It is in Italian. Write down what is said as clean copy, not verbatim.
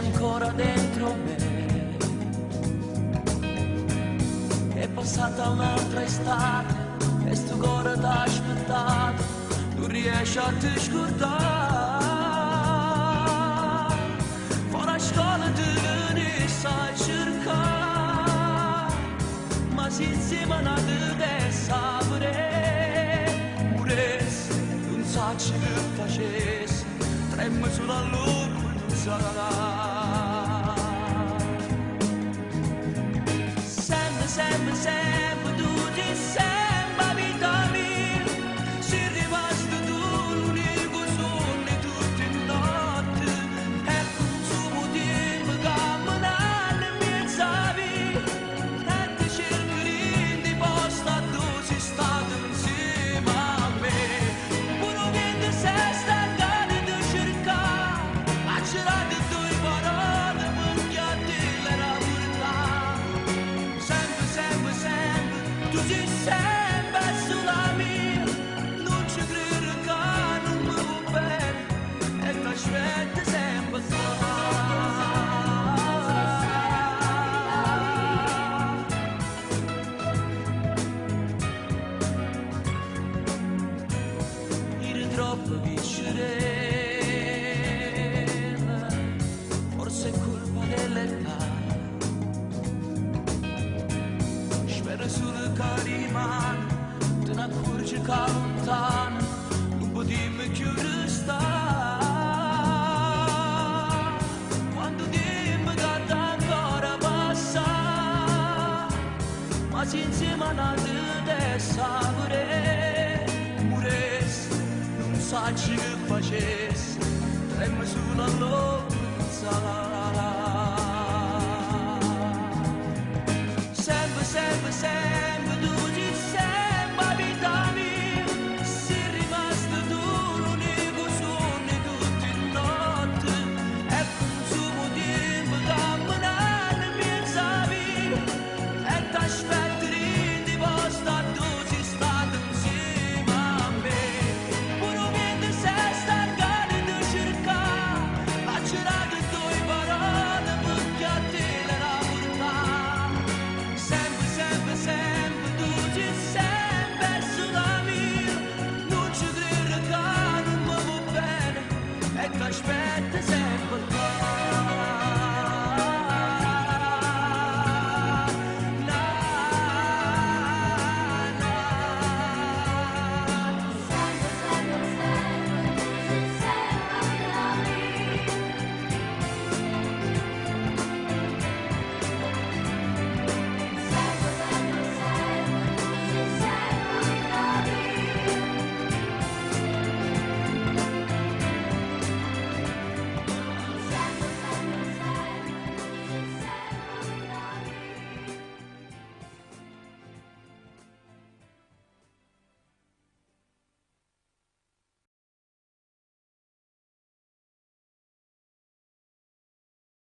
ancora dentro me. È passata un'altra estate e sto cuore t'ha aspettato, non riesci a te scordare. Fuori a scuola ti venisse a cercare, ma se insieme a te sapere, moresse, non sa che facesse, tremma sulla luna, non sarà. Sempre, sempre, tu ti sembra vita mia, sei rimasto tu l'unico sole tutte le notti, e consumo tempo camminare in mezzo a via, e ti cerco di posta dove sei stato insieme a me. Pure che ti sei stancato di cercare, a girare le tue parole, perché a te l'era verità. Tu sei sempre sulla mia, non ci credo che non mi va bene, e ti aspetto sempre qua. Eri troppo vicina, forse è colpa dell'età. Spero solo che rimane, te ne accorgi che lontano, non potremmo più restare. Quando dimmi che ti ancora passa, ma se insieme a te sapere, moresse, non sa che facesse, tremma sulla loro.